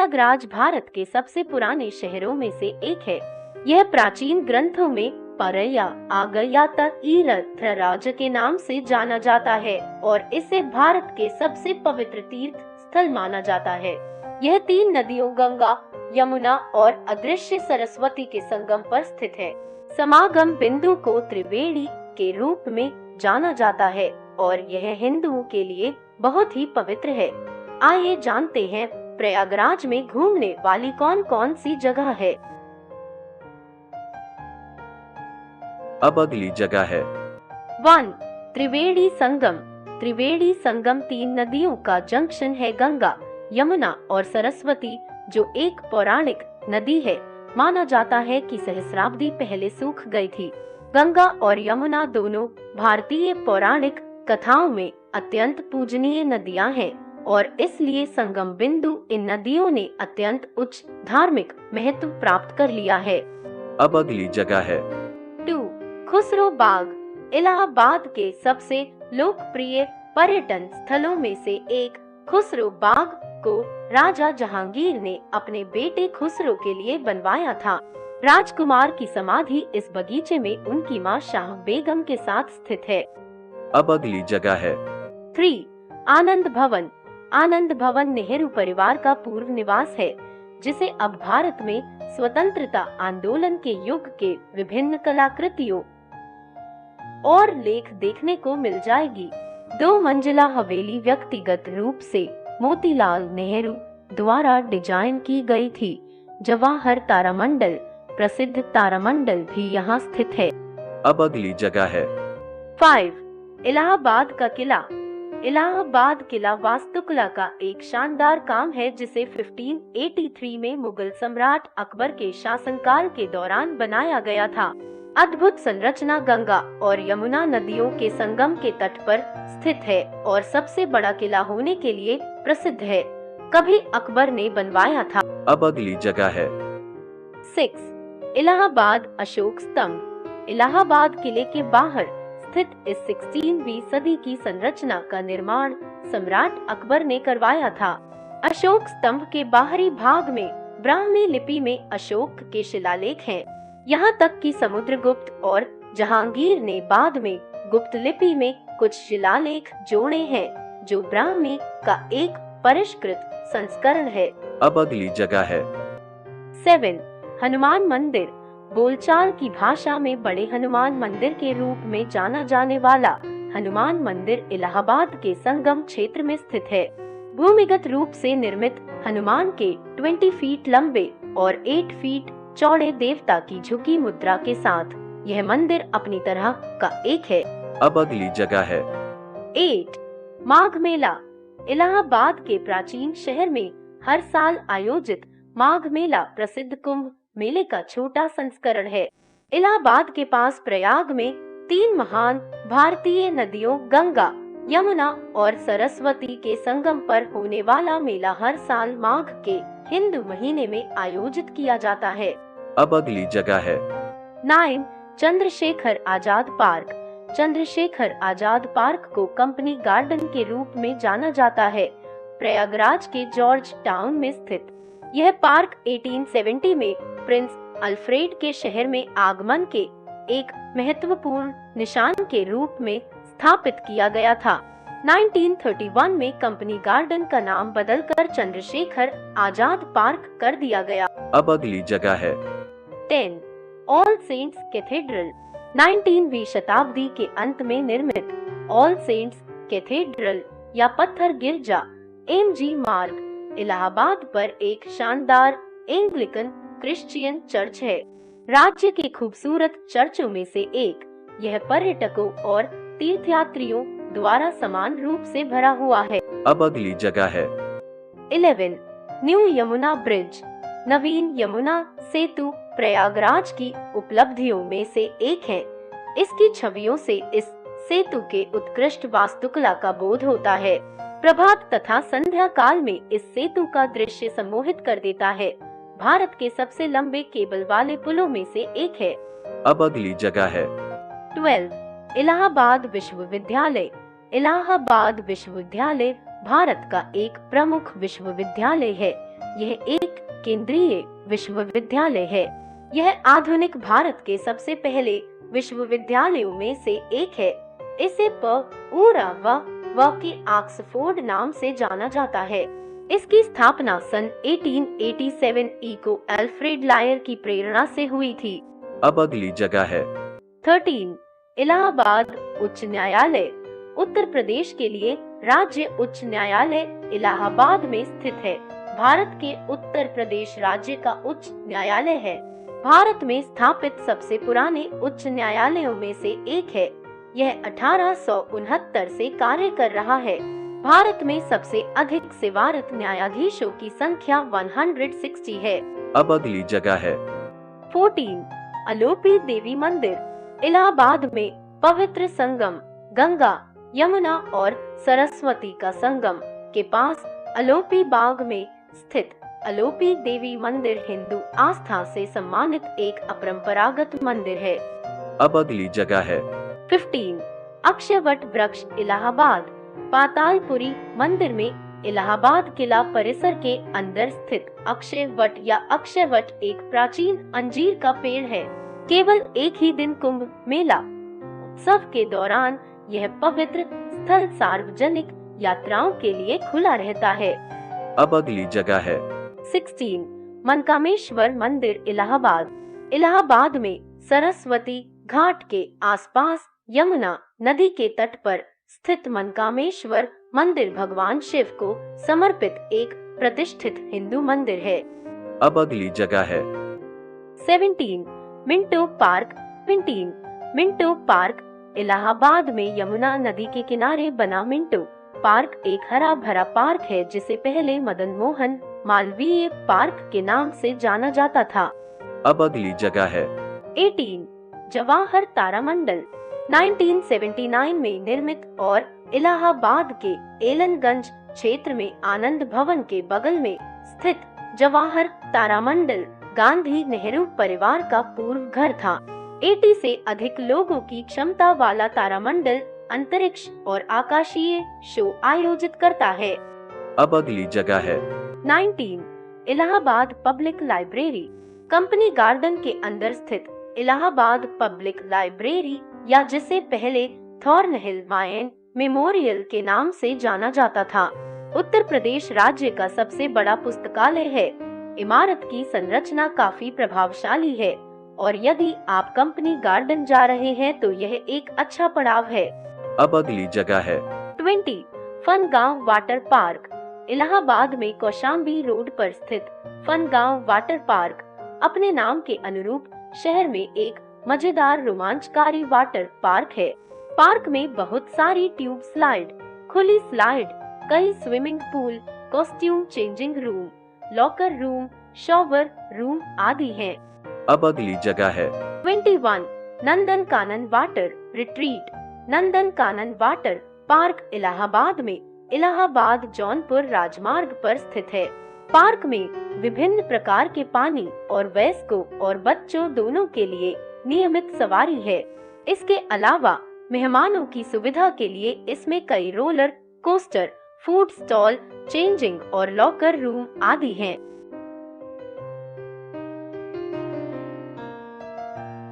प्रयागराज भारत के सबसे पुराने शहरों में से एक है। यह प्राचीन ग्रंथों में परया आगयात के नाम से जाना जाता है और इसे भारत के सबसे पवित्र तीर्थ स्थल माना जाता है। यह 3 नदियों गंगा, यमुना और अदृश्य सरस्वती के संगम पर स्थित है। समागम बिंदु को त्रिवेणी के रूप में जाना जाता है और यह हिंदुओं के लिए बहुत ही पवित्र है। आइए जानते हैं प्रयागराज में घूमने वाली कौन कौन सी जगह है। अब अगली जगह है 1. त्रिवेणी संगम। त्रिवेणी संगम 3 नदियों का जंक्शन है, गंगा, यमुना और सरस्वती, जो एक पौराणिक नदी है। माना जाता है कि सहस्राब्दी पहले सूख गई थी। गंगा और यमुना दोनों भारतीय पौराणिक कथाओं में अत्यंत पूजनीय नदियां हैं और इसलिए संगम बिंदु इन नदियों ने अत्यंत उच्च धार्मिक महत्व प्राप्त कर लिया है। अब अगली जगह है 2. खुसरो बाग। इलाहाबाद के सबसे लोकप्रिय पर्यटन स्थलों में से एक खुसरो बाग को राजा जहांगीर ने अपने बेटे खुसरो के लिए बनवाया था। राजकुमार की समाधि इस बगीचे में उनकी मां शाह बेगम के साथ स्थित है। अब अगली जगह है 3. आनंद भवन। आनंद भवन नेहरू परिवार का पूर्व निवास है, जिसे अब भारत में स्वतंत्रता आंदोलन के युग के विभिन्न कलाकृतियों और लेख देखने को मिल जाएगी। 2 मंजिला हवेली व्यक्तिगत रूप से मोतीलाल नेहरू द्वारा डिजाइन की गई थी। जवाहर तारामंडल, प्रसिद्ध तारामंडल भी यहाँ स्थित है। अब अगली जगह है 5. इलाहाबाद का किला। इलाहाबाद किला वास्तुकला का एक शानदार काम है, जिसे 1583 में मुगल सम्राट अकबर के शासनकाल के दौरान बनाया गया था। अद्भुत संरचना गंगा और यमुना नदियों के संगम के तट पर स्थित है और सबसे बड़ा किला होने के लिए प्रसिद्ध है। कभी अकबर ने बनवाया था। अब अगली जगह है 6. इलाहाबाद अशोक स्तंभ। इलाहाबाद किले के बाहर स्थित इस 16वीं सदी की संरचना का निर्माण सम्राट अकबर ने करवाया था। अशोक स्तंभ के बाहरी भाग में ब्राह्मी लिपि में अशोक के शिलालेख हैं। यहाँ तक कि समुद्रगुप्त और जहांगीर ने बाद में गुप्त लिपि में कुछ शिलालेख जोड़े हैं, जो ब्राह्मी का एक परिष्कृत संस्करण है। अब अगली जगह है 7. हनुमान मंदिर। बोलचाल की भाषा में बड़े हनुमान मंदिर के रूप में जाना जाने वाला हनुमान मंदिर इलाहाबाद के संगम क्षेत्र में स्थित है। भूमिगत रूप से निर्मित हनुमान के 20 फीट लंबे और 8 फीट चौड़े देवता की झुकी मुद्रा के साथ यह मंदिर अपनी तरह का एक है। अब अगली जगह है 8. माघ मेला। इलाहाबाद के प्राचीन शहर में हर साल आयोजित माघ मेला प्रसिद्ध कुंभ मेले का छोटा संस्करण है। इलाहाबाद के पास प्रयाग में 3 महान भारतीय नदियों गंगा, यमुना और सरस्वती के संगम पर होने वाला मेला हर साल माघ के हिंदू महीने में आयोजित किया जाता है। अब अगली जगह है 9. चंद्रशेखर आजाद पार्क। चंद्रशेखर आजाद पार्क को कंपनी गार्डन के रूप में जाना जाता है। प्रयागराज के जॉर्ज टाउन में स्थित यह पार्क 1870 में प्रिंस अल्फ्रेड के शहर में आगमन के एक महत्वपूर्ण निशान के रूप में स्थापित किया गया था। 1931 में कंपनी गार्डन का नाम बदलकर चंद्रशेखर आजाद पार्क कर दिया गया। अब अगली जगह है 10. All saints cathedral. 19वीं शताब्दी के अंत में निर्मित ऑल सेंट्स कैथेड्रल या पत्थर गिरजा MG मार्ग इलाहाबाद पर एक शानदार एंग्लिकन क्रिश्चियन चर्च है। राज्य के खूबसूरत चर्चों में से एक, यह पर्यटकों और तीर्थयात्रियों द्वारा समान रूप से भरा हुआ है। अब अगली जगह है 11. New Yamuna bridge. नवीन यमुना सेतु प्रयागराज की उपलब्धियों में से एक है। इसकी छवियों से इस सेतु के उत्कृष्ट वास्तुकला का बोध होता है। प्रभात तथा संध्या काल में इस सेतु का दृश्य सम्मोहित कर देता है। भारत के सबसे लंबे केबल वाले पुलों में से एक है। अब अगली जगह है 12. इलाहाबाद विश्वविद्यालय। इलाहाबाद विश्वविद्यालय भारत का एक प्रमुख विश्वविद्यालय है। यह एक केंद्रीय विश्वविद्यालय है। यह आधुनिक भारत के सबसे पहले विश्वविद्यालयों में से एक है। इसे पूरा व के ऑक्सफोर्ड नाम से जाना जाता है। इसकी स्थापना सन 1887 को अल्फ्रेड लायर की प्रेरणा से हुई थी। अब अगली जगह है 13 इलाहाबाद उच्च न्यायालय। उत्तर प्रदेश के लिए राज्य उच्च न्यायालय इलाहाबाद में स्थित है। भारत के उत्तर प्रदेश राज्य का उच्च न्यायालय है। भारत में स्थापित सबसे पुराने उच्च न्यायालयों में से एक है। यह 1869 से कार्य कर रहा है। भारत में सबसे अधिक सेवारत न्यायाधीशों की संख्या 160 है। अब अगली जगह है 14 अलोपी देवी मंदिर। इलाहाबाद में पवित्र संगम गंगा, यमुना और सरस्वती का संगम के पास अलोपी बाग में स्थित अलोपी देवी मंदिर हिंदू आस्था से सम्मानित एक अपरंपरागत मंदिर है। अब अगली जगह है 15 अक्षयवट वृक्ष इलाहाबाद। पातालपुरी मंदिर में इलाहाबाद किला परिसर के अंदर स्थित अक्षयवट या अक्षयवट एक प्राचीन अंजीर का पेड़ है। केवल एक ही दिन कुंभ मेला उत्सव के दौरान यह पवित्र स्थल सार्वजनिक यात्राओं के लिए खुला रहता है। अब अगली जगह है 16 मनकामेश्वर मंदिर इलाहाबाद। इलाहाबाद में सरस्वती घाट के आसपास यमुना नदी के तट पर स्थित मनकामेश्वर मंदिर भगवान शिव को समर्पित एक प्रतिष्ठित हिंदू मंदिर है। अब अगली जगह है 17 Minto park. Minto park Allahabad में यमुना नदी के किनारे बना मिंटो पार्क एक हरा भरा पार्क है जिसे पहले मदन मोहन मालवीय पार्क के नाम से जाना जाता था। अब अगली जगह है 18 जवाहर तारामंडल। 1979 में निर्मित और इलाहाबाद के एलनगंज क्षेत्र में आनंद भवन के बगल में स्थित जवाहर तारामंडल गांधी नेहरू परिवार का पूर्व घर था। 80 से अधिक लोगों की क्षमता वाला तारामंडल अंतरिक्ष और आकाशीय शो आयोजित करता है। अब अगली जगह है 19 Allahabad public library. Company garden के अंदर स्थित इलाहाबाद पब्लिक लाइब्रेरी या जिसे पहले थॉर्नहिल वाइन मेमोरियल के नाम से जाना जाता था, उत्तर प्रदेश राज्य का सबसे बड़ा पुस्तकालय है। इमारत की संरचना काफी प्रभावशाली है और यदि आप कंपनी गार्डन जा रहे हैं तो यह एक अच्छा पड़ाव है। अब अगली जगह है 20 फनगांव वाटर पार्क। इलाहाबाद में कौशाम्बी रोड पर स्थित फनगांव वाटर पार्क अपने नाम के अनुरूप शहर में एक मजेदार रोमांचकारी वाटर पार्क है। पार्क में बहुत सारी ट्यूब स्लाइड, खुली स्लाइड, कई swimming pool, costume changing room, locker room, shower room आदि हैं। अब अगली जगह है 21 Nandan Kanan water retreat. Nandan Kanan water park Allahabad में इलाहाबाद जौनपुर राजमार्ग पर स्थित है। पार्क में विभिन्न प्रकार के पानी और वयस्कों और बच्चों दोनों के लिए नियमित सवारी है। इसके अलावा मेहमानों की सुविधा के लिए इसमें कई roller coaster, food stall, changing और लॉकर रूम आदि हैं।